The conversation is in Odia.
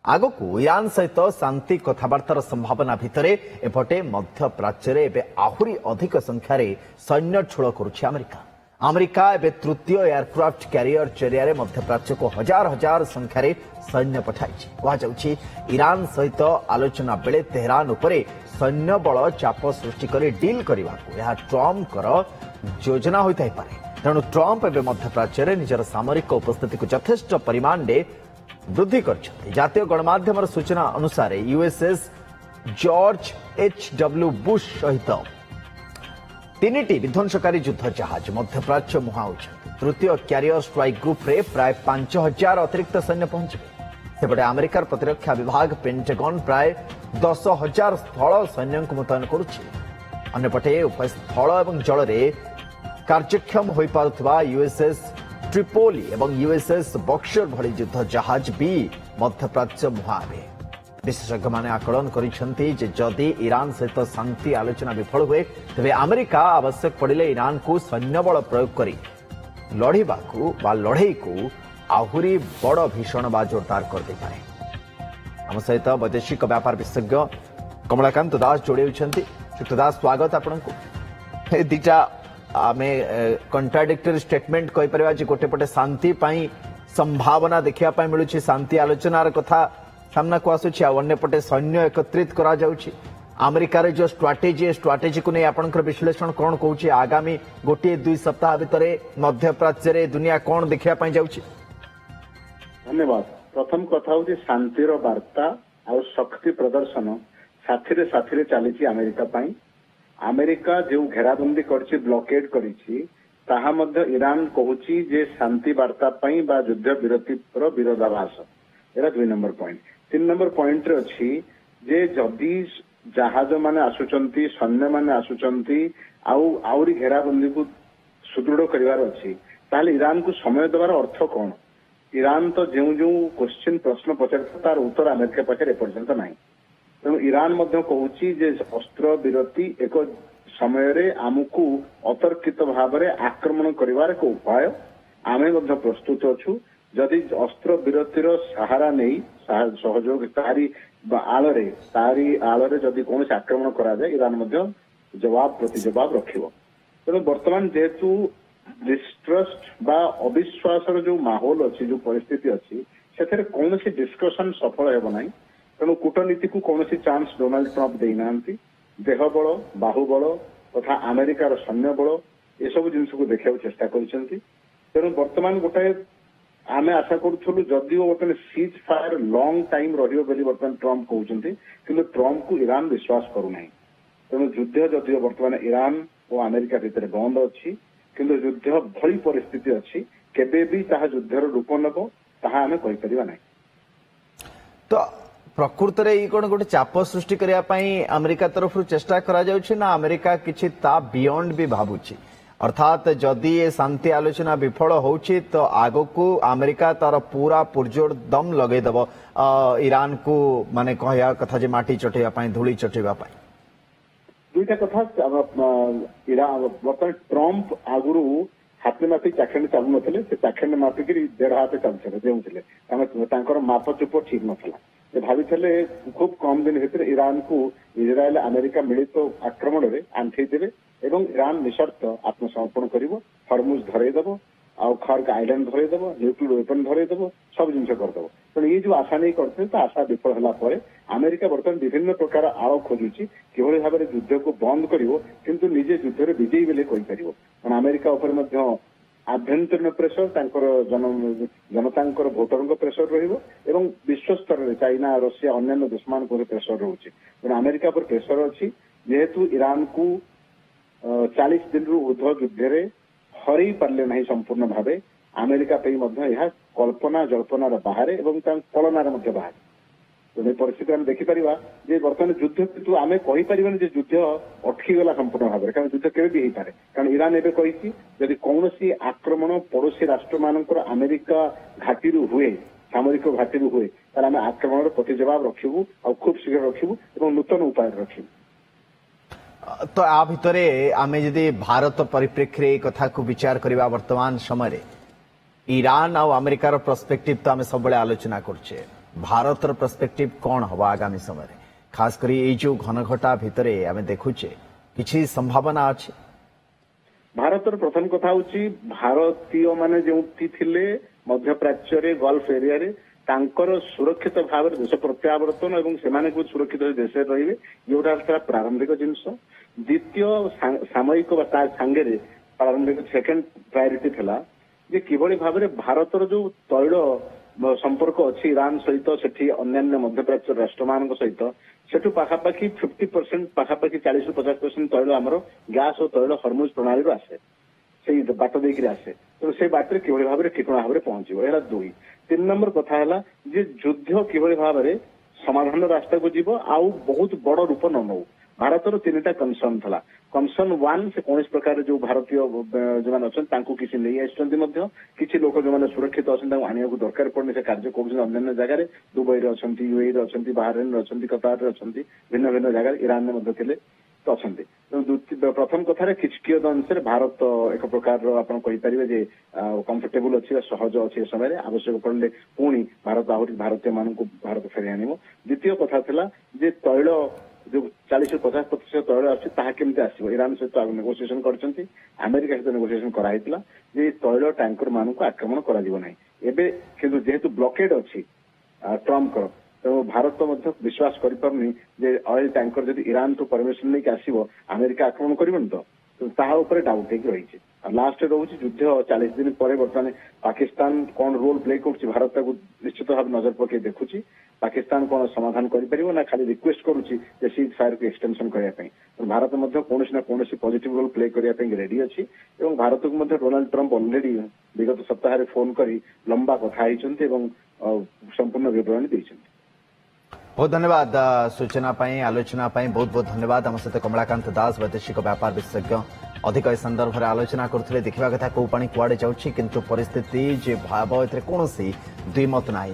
ଆଗକୁ ଇରାନ ସହିତ ଶାନ୍ତି କଥାବାର୍ତ୍ତାର ସମ୍ଭାବନା ଭିତରେ ଏପଟେ ମଧ୍ୟପ୍ରାଚ୍ୟରେ ଏବେ ଆହୁରି ଅଧିକ ସଂଖ୍ୟାରେ ସୈନ୍ୟ ଠୁଳ କରୁଛି ଆମେରିକା। ଆମେରିକା ଏବେ ତୃତୀୟ ଏୟାରକ୍ରାଫ୍ଟ କ୍ୟାରିୟର ଜରିଆରେ ମଧ୍ୟପ୍ରାଚ୍ୟକୁ ହଜାର ହଜାର ସଂଖ୍ୟାରେ ସୈନ୍ୟ ପଠାଇଛି। କୁହାଯାଉଛି ଇରାନ ସହିତ ଆଲୋଚନା ବେଳେ ତେହରାନ ଉପରେ ସୈନ୍ୟବଳ ଚାପ ସୃଷ୍ଟି କରି ଡିଲ୍ କରିବାକୁ ଏହା ଟ୍ରମ୍ପଙ୍କର ଯୋଜନା ହୋଇଥାଇପାରେ। ତେଣୁ ଟ୍ରମ୍ପ ଏବେ ମଧ୍ୟପ୍ରାଚ୍ୟରେ ନିଜର ସାମରିକ ଉପସ୍ଥିତିକୁ ଯଥେଷ୍ଟ ପରିମାଣରେ ବୃଦ୍ଧି କରିଛନ୍ତି। ଜାତୀୟ ଗଣମାଧ୍ୟମର ସୂଚନା ଅନୁସାରେ ୟୁଏସ୍ଏସ୍ ଜର୍ଜ H.W. ବୁଶ ସହିତ ତିନିଟି ବିଧ୍ୱଂସକାରୀ ଯୁଦ୍ଧ ଜାହାଜ ମଧ୍ୟପ୍ରାଚ୍ୟ ମୁହାଁଉଛନ୍ତି। ତୃତୀୟ କ୍ୟାରିୟର ଷ୍ଟ୍ରାଇକ୍ ଗ୍ରୁପ୍ରେ ପ୍ରାୟ 5,000 ଅତିରିକ୍ତ ସୈନ୍ୟ ପହଞ୍ଚିବେ। ସେପଟେ ଆମେରିକାର ପ୍ରତିରକ୍ଷା ବିଭାଗ ପେଣ୍ଟାଗନ୍ ପ୍ରାୟ 10,000 ସ୍ଥଳ ସୈନ୍ୟଙ୍କୁ ମୁତୟନ କରୁଛି। ଅନ୍ୟପଟେ ଉଭୟ ସ୍ଥଳ ଏବଂ ଜଳରେ କାର୍ଯ୍ୟକ୍ଷମ ହୋଇପାରୁଥିବା ୟୁଏସ୍ଏସ୍ ଟ୍ରିପୋଲି ଏବଂ ୟୁଏସ୍ଏସ୍ ବକ୍ସର ଭଳି ଯୁଦ୍ଧ ଜାହାଜ ବି ମଧ୍ୟପ୍ରାଚ୍ୟ ମୁହାଁବେ। ବିଶେଷଜ୍ଞମାନେ ଆକଳନ କରିଛନ୍ତି ଯେ ଯଦି ଇରାନ ସହିତ ଶାନ୍ତି ଆଲୋଚନା ବିଫଳ ହୁଏ ତେବେ ଆମେରିକା ଆବଶ୍ୟକ ପଡ଼ିଲେ ଇରାନକୁ ସୈନ୍ୟବଳ ପ୍ରୟୋଗ କରି ଲଢ଼ିବାକୁ ବା ଲଢ଼େଇକୁ ଆହୁରି ବଡ଼ ଭୀଷଣ ବା ଜୋରଦାର କରିଦେଇପାରେ। ଆମ ସହିତ ବୈଦେଶିକ ବ୍ୟାପାର ବିଶେଷଜ୍ଞ କମଳାକାନ୍ତ ଦାସ ଯୋଡ଼ି ହୋଇଛନ୍ତି। ଶ୍ରୀ ଦାସ, ସ୍ୱାଗତ ଆପଣଙ୍କୁ। ଏ ଦିଟା ଆମେ କଣ୍ଟ୍ରାଡିକ୍ଟୋରୀ ଷ୍ଟେଟମେଣ୍ଟ କହିପାରିବା ଯେ ଗୋଟେ ପଟେ ଶାନ୍ତି ପାଇଁ ସମ୍ଭାବନା ଦେଖିବା ପାଇଁ ମିଳୁଛି, ଶାନ୍ତି ଆଲୋଚନାର କଥା ସାମ୍ନାକୁ ଆସୁଛି, ଆଉ ଅନ୍ୟପଟେ ସୈନ୍ୟ ଏକତ୍ରିତ କରାଯାଉଛି। ଆମେରିକାର ଯୋଉ ଷ୍ଟ୍ରାଟେଜିକୁ ନେଇ ଆପଣଙ୍କର ବିଶ୍ଳେଷଣ କ'ଣ କହୁଛି? ଆଗାମୀ 1-2 ସପ୍ତାହ ଭିତରେ ମଧ୍ୟପ୍ରାଚ୍ୟରେ ଦୁନିଆ କ'ଣ ଦେଖିବା ପାଇଁ ଯାଉଛି? ଧନ୍ୟବାଦ। ପ୍ରଥମ କଥା ହଉଛି ଶାନ୍ତିର ବାର୍ତ୍ତା ଆଉ ଶକ୍ତି ପ୍ରଦର୍ଶନ ସାଥିରେ ସାଥିରେ ଚାଲିଛି ଆମେରିକା ପାଇଁ। ଆମେରିକା ଯେଉଁ ଘେରାବନ୍ଦୀ କରିଛି, ବ୍ଲକେଡ୍ କରିଛି, ତାହା ମଧ୍ୟ ଇରାନ କହୁଛି ଯେ ଶାନ୍ତି ବାର୍ତ୍ତା ପାଇଁ ବା ଯୁଦ୍ଧ ବିରତିର ବିରୋଧାଭାସ। ଏଇଟା 2 ନମ୍ବର ପଏଣ୍ଟ। 3 ନମ୍ବର ପଏଣ୍ଟରେ ଅଛି ଯେ ଯଦି ଜାହାଜ ମାନେ ଆସୁଛନ୍ତି, ସୈନ୍ୟମାନେ ଆସୁଛନ୍ତି ଆଉ ଆହୁରି ଘେରାବନ୍ଦୀକୁ ସୁଦୃଢ କରିବାର ଅଛି, ତାହେଲେ ଇରାନକୁ ସମୟ ଦେବାର ଅର୍ଥ କ'ଣ? ଇରାନ ତ ଯେଉଁ ଯେଉଁ ପ୍ରଶ୍ନ ପଚାରିଥିଲା ତାର ଉତ୍ତର ଆମେରିକା ପାଖରେ ଏପର୍ଯ୍ୟନ୍ତ ନାହିଁ। ତେଣୁ ଇରାନ ମଧ୍ୟ କହୁଛି ଯେ ଅସ୍ତ୍ର ବିରତି ଏକ ସମୟରେ ଆମକୁ ଅତର୍କିତ ଭାବରେ ଆକ୍ରମଣ କରିବାର ଏକ ଉପାୟ। ଆମେ ମଧ୍ୟ ପ୍ରସ୍ତୁତ ଅଛୁ। ଯଦି ଅସ୍ତ୍ର ବିରତିର ସାହାରା ନେଇ ସହଯୋଗ ତାରି ଆଳରେ ଯଦି କୌଣସି ଆକ୍ରମଣ କରାଯାଏ, ଇରାନ ମଧ୍ୟ ପ୍ରତି ଜବାବ ରଖିବ। ତେଣୁ ବର୍ତ୍ତମାନ ଯେହେତୁ ଡିଷ୍ଟ୍ରଷ୍ଟ ବା ଅବିଶ୍ୱାସର ଯୋଉ ମାହୋଲ ଅଛି, ଯୋଉ ପରିସ୍ଥିତି ଅଛି, ସେଥିରେ କୌଣସି ଡିସ୍କସନ ସଫଳ ହେବ ନାହିଁ। ତେଣୁ କୂଟନୀତିକୁ କୌଣସି ଚାନ୍ସ ଡୋନାଲ୍ଡ ଟ୍ରମ୍ପ ଦେଇନାହାନ୍ତି। ଦେହବଳ, ବାହୁବଳ ତଥା ଆମେରିକାର ସୈନ୍ୟବଳ ଏସବୁ ଜିନିଷକୁ ଦେଖିବାକୁ ଚେଷ୍ଟା କରିଛନ୍ତି। ତେଣୁ ବର୍ତ୍ତମାନ ଗୋଟାଏ ଆମେ ଆଶା କରୁଥିଲୁ ଯଦିଓ ବର୍ତ୍ତମାନ ସିଜ୍ ଫାୟାର ଲଙ୍ଗ ଟାଇମ୍ ରହିବ ବୋଲି ବର୍ତ୍ତମାନ ଟ୍ରମ୍ପ କହୁଛନ୍ତି, କିନ୍ତୁ ଟ୍ରମ୍ପକୁ ଇରାନ ବିଶ୍ୱାସ କରୁନାହିଁ। ତେଣୁ ଯୁଦ୍ଧ ଯଦିଓ ବର୍ତ୍ତମାନ ଇରାନ ଓ ଆମେରିକା ଭିତରେ ବନ୍ଦ ଅଛି, କିନ୍ତୁ ଯୁଦ୍ଧ ଭଳି ପରିସ୍ଥିତି ଅଛି, କେବେ ବି ତାହା ଯୁଦ୍ଧର ରୂପ ନେବ ତାହା ଆମେ କହିପାରିବା ନାହିଁ। ତ ପ୍ରକୃତରେ ଏଇ କ'ଣ ଗୋଟେ ଚାପ ସୃଷ୍ଟି କରିବା ପାଇଁ ଆମେରିକା ତରଫରୁ ଚେଷ୍ଟା କରାଯାଉଛି ନା ଆମେରିକା କିଛି ତା ବିୟଣ୍ଡ ବି ଭାବୁଛି? ଅର୍ଥାତ୍ ଯଦି ଏ ଶାନ୍ତି ଆଲୋଚନା ବିଫଳ ହେଉଛି ତ ଆଗକୁ ଆମେରିକା ତାର ପୁରା ପୁରଜୋର ଦମ ଲଗେଇଦେବ ଇରାନକୁ, ମାନେ କହିବା କଥା ଯେ ମାଟି ଚଟେଇବା ପାଇଁ, ଧୂଳି ଚଟେଇବା ପାଇଁ। ଦୁଇଟା କଥା। ବର୍ତ୍ତମାନ ଟ୍ରମ୍ପ ଆଗରୁ ହାତେ ମାପି ଚାଖେଣ୍ଡେ ଚାଲୁନଥିଲେ, ସେ ଚାଖେଣ୍ଡେ ମାପିକିରି 1.5 ହାତ ଚାଲୁଥିଲେ, ଦେଉଥିଲେ। ତାଙ୍କର ମାପଚୁପ ଠିକ ନଥିଲା। ସେ ଭାବିଥିଲେ ଖୁବ କମ ଦିନ ଭିତରେ ଇରାନକୁ ଇସ୍ରାଏଲ ଆମେରିକା ମିଳିତ ଆକ୍ରମଣରେ ଆଣ୍ଠେଇ ଦେବେ ଏବଂ ଇରାନ ନିଃସର୍ତ୍ତ ଆତ୍ମସମର୍ପଣ କରିବ, ହରମୁଜ ଧରେଇଦେବ, ଆଉ ଖର୍ଗ ଆଇଲ୍ୟାଣ୍ଡ ଧରେଇଦେବ, ନ୍ୟୁକ୍ଲିୟର ୱେପନ ଧରେଇଦେବ, ସବୁ ଜିନିଷ କରିଦେବ। ତେଣୁ ଏଇ ଯୋଉ ଆଶା ନେଇ କରିଥିଲେ, ତା ଆଶା ବିଫଳ ହେଲା ପରେ ଆମେରିକା ବର୍ତ୍ତମାନ ବିଭିନ୍ନ ପ୍ରକାର ଆଳ ଖୋଜୁଛି କିଭଳି ଭାବରେ ଯୁଦ୍ଧକୁ ବନ୍ଦ କରିବ, କିନ୍ତୁ ନିଜେ ଯୁଦ୍ଧରେ ବିଜୟୀ ବୋଲି କହିପାରିବ। କାରଣ ଆମେରିକା ଉପରେ ମଧ୍ୟ ଆଭ୍ୟନ୍ତରୀଣ ପ୍ରେସର, ତାଙ୍କର ଜନତାଙ୍କର ଭୋଟରଙ୍କ ପ୍ରେସର ରହିବ ଏବଂ ବିଶ୍ୱସ୍ତରରେ ଚାଇନା, ଋଷିଆ, ଅନ୍ୟାନ୍ୟ ଦେଶମାନଙ୍କ ଉପରେ ପ୍ରେସର ରହୁଛି। ତେଣୁ ଆମେରିକା ଉପରେ ପ୍ରେସର ଅଛି। ଯେହେତୁ ଇରାନକୁ 40 ଦିନରୁ ଉର୍ଦ୍ଧ୍ୱ ଯୁଦ୍ଧରେ ହରେଇ ପାରିଲେ ନାହିଁ ସମ୍ପୂର୍ଣ୍ଣ ଭାବେ, ଆମେରିକା ପାଇଁ ମଧ୍ୟ ଏହା କଳ୍ପନା ଜଳ୍ପନାର ବାହାରେ ଏବଂ ତାଙ୍କ କଳନାର ମଧ୍ୟ ବାହାରେ। ତେଣୁ ଏ ପରିସ୍ଥିତି ଆମେ ଦେଖିପାରିବା ଯେ ବର୍ତ୍ତମାନ ଯୁଦ୍ଧ, କିନ୍ତୁ ଆମେ କହିପାରିବାନି ଯେ ଯୁଦ୍ଧ ଅଟକିଗଲା ସମ୍ପୂର୍ଣ୍ଣ ଭାବରେ, କାରଣ ଯୁଦ୍ଧ କେବେ ବି ହେଇପାରେ। କାରଣ ଇରାନ ଏବେ କହିଛି ଯଦି କୌଣସି ଆକ୍ରମଣ ପଡୋଶୀ ରାଷ୍ଟ୍ରମାନଙ୍କର ଆମେରିକା ଘାଟିରୁ ହୁଏ, ସାମରିକ ଘାଟିରୁ ହୁଏ, ତାହେଲେ ଆମେ ଆକ୍ରମଣର ପ୍ରତି ଜବାବ ରଖିବୁ ଆଉ ଖୁବ ଶୀଘ୍ର ରଖିବୁ ଏବଂ ନୂତନ ଉପାୟରେ ରଖିବୁ। ତ ଆ ଭିତରେ ଆମେ ଯଦି ଭାରତ ପରିପ୍ରେକ୍ଷୀରେ এই କଥାକୁ ବିଚାର କରିବା, ବର୍ତ୍ତମାନ ସମୟରେ ଇରାନ ଆଉ ଆମେରିକାର ପର୍ସପେକ୍ଟିଭ ତ ଆମେ ସବୁବେଳେ ଆଲୋଚନା କରୁଛେ। ଭାରତର ପର୍ସପେକ୍ଟିଭ କଣ ହବ ଆଗାମୀ ସମୟରେ ଖାସ କରି ଏଇ ଯୋଉ ଘନଘଟା ଭିତରେ ଆମେ ଦେଖୁଛେ କିଛି ସମ୍ଭାବନା ଅଛି। ଭାରତର ପ୍ରଥମ କଥା ହଉଛି ଭାରତୀୟ ମାନେ ଯେଉଁଠି ଥିଲେ ମଧ୍ୟପ୍ରାଚ୍ୟରେ ଗଲ୍ଫ ଏରିଆରେ ତାଙ୍କର ସୁରକ୍ଷିତ ଭାବରେ ଦେଶ ପ୍ରତ୍ୟାବର୍ତ୍ତନ ଏବଂ ସେମାନେ ସୁରକ୍ଷିତ ଦେଶରେ ରହିବେ ଯୋଉଟା ଥିଲା ପ୍ରାରମ୍ଭିକ ଜିନିଷ। ଦ୍ୱିତୀୟ ସାମୟିକ ବା ତା ସାଙ୍ଗରେ ପ୍ରାରମ୍ଭିକ ସେକେଣ୍ଡ ପ୍ରାୟୋରିଟି ଥିଲା ଯେ କିଭଳି ଭାବରେ ଭାରତର ଯୋଉ ତୈଳ ସମ୍ପର୍କ ଅଛି ଇରାନ ସହିତ ସେଠି ଅନ୍ୟାନ୍ୟ ମଧ୍ୟପ୍ରାଚ୍ୟ ରାଷ୍ଟ୍ରମାନଙ୍କ ସହିତ ସେଠୁ ପାଖାପାଖି 50% ପାଖାପାଖି 40ରୁ 50% ତୈଳ ଆମର ଗ୍ୟାସ ଓ ତୈଳ ହରମୁଜ ପ୍ରଣାଳୀରୁ ଆସେ ସେଇ ବାଟ ଦେଇକିରି ଆସେ। ତେଣୁ ସେଇ ବାଟରେ କିଭଳି ଭାବରେ ଠିକଣା ଭାବରେ ପହଞ୍ଚିବ ଏହା 2। 3 ନମ୍ବର କଥା ହେଲା ଯେ ଯୁଦ୍ଧ କିଭଳି ଭାବରେ ସମାଧାନ ରାସ୍ତାକୁ ଯିବ ଆଉ ବହୁତ ବଡ ରୂପ ନ ନେଉ। ଭାରତର 3ଟା କନସର୍ନ ଥିଲା। କନସର୍ନ 1 ସେ କୌଣସି ପ୍ରକାର ଯୋଉ ଭାରତୀୟ ଯୋଉମାନେ ଅଛନ୍ତି ତାଙ୍କୁ କିଛି ନେଇ ଆସିଛନ୍ତି ମଧ୍ୟ କିଛି ଲୋକ ଯୋଉମାନେ ସୁରକ୍ଷିତ ଅଛନ୍ତି ତାଙ୍କୁ ଆଣିବାକୁ ଦରକାର ପଡୁନି ସେ କାର୍ଯ୍ୟ କରୁଛନ୍ତି ଅନ୍ୟାନ୍ୟ ଜାଗାରେ ଦୁବାଇରେ ଅଛନ୍ତି ୟୁଏଇରେ ଅଛନ୍ତି ବାହାରିନରେ ଅଛନ୍ତି କତାରରେ ଅଛନ୍ତି ଭିନ୍ନ ଭିନ୍ନ ଜାଗାରେ ଇରାନରେ ମଧ୍ୟ ଥିଲେ ଅଛନ୍ତି। ତେଣୁ ପ୍ରଥମ କଥାରେ କିଛିକିୟ ଅନୁସାରେ ଭାରତ ଏକ ପ୍ରକାରର ଆପଣ କହିପାରିବେ ଯେ କମ୍ଫର୍ଟେବୁଲ ଅଛି ବା ସହଜ ଅଛି ଏ ସମୟରେ ଆବଶ୍ୟକ ପଡିଲେ ପୁଣି ଭାରତ ଆହୁରି ଭାରତୀୟ ମାନଙ୍କୁ ଭାରତ ଫେରାଇ ଆଣିବ। ଦ୍ୱିତୀୟ କଥା ଥିଲା ଯେ ତୈଳ ଯୋଉ 40ରୁ 50% ତୈଳ ଆସୁଛି ତାହା କେମିତି ଆସିବ। ଇରାନ ସହିତ ନେଗୋସିଏସନ କରିଛନ୍ତି ଆମେରିକା ସହିତ ନେଗୋସିଏସନ କରାହେଇଥିଲା ଯେ ତୈଳ ଟ୍ୟାଙ୍କର ମାନଙ୍କୁ ଆକ୍ରମଣ କରାଯିବ ନାହିଁ। ଏବେ କିନ୍ତୁ ଯେହେତୁ ବ୍ଲକେଡ୍ ଅଛି ଟ୍ରମ୍ପଙ୍କର ତେଣୁ ଭାରତ ମଧ୍ୟ ବିଶ୍ୱାସ କରିପାରୁନି ଯେ ଅଏଲ ଟ୍ୟାଙ୍କର ଯଦି ଇରାନଠୁ ପରମିଶନ ନେଇକି ଆସିବ ଆମେରିକା ଆକ୍ରମଣ କରିବନି ତ ତାହା ଉପରେ ଡାଉଟ ହେଇକି ରହିଛି। ଆଉ ଲାଷ୍ଟରେ ରହୁଛି ଯୁଦ୍ଧ 40 ଦିନ ପରେ ବର୍ତ୍ତମାନ ପାକିସ୍ତାନ କଣ ରୋଲ ପ୍ଲେ କରୁଛି ଭାରତ ତାକୁ ନିଶ୍ଚିତ ଭାବେ ନଜର ପକେଇ ଦେଖୁଛି। ପାକିସ୍ତାନ କଣ ସମାଧାନ କରିପାରିବ ନା ଖାଲି ରିକ୍ୱେଷ୍ଟ କରୁଛି ଯେ ସିଜ୍ ଫାୟାରକୁ ଏକ୍ସଟେନସନ କରିବା ପାଇଁ। ଭାରତ ମଧ୍ୟ କୌଣସି ନା କୌଣସି ପଜିଟିଭ ରୋଲ ପ୍ଲେ କରିବା ପାଇଁ ରେଡି ଅଛି ଏବଂ ଭାରତକୁ ମଧ୍ୟ ଡୋନାଲ୍ଡ ଟ୍ରମ୍ପ ଅଲରେଡି ବିଗତ ସପ୍ତାହରେ ଫୋନ କରି ଲମ୍ବା କଥା ହେଇଛନ୍ତି ଏବଂ ସମ୍ପୂର୍ଣ୍ଣ ବିବରଣୀ ଦେଇଛନ୍ତି। बहुत धन्यवाद सूचना आलोचना बहुत बहुत धन्यवाद। आम सहित कमलाकांत दास वैदेशिक व्यापार विशेषज्ञ अधिक ए संदर्भ में आलोचना करते देखा कथा कौ पानी कुआड़े जाऊँगी किंतु परिस्थिति जे भयावह कौन द्विमत ना।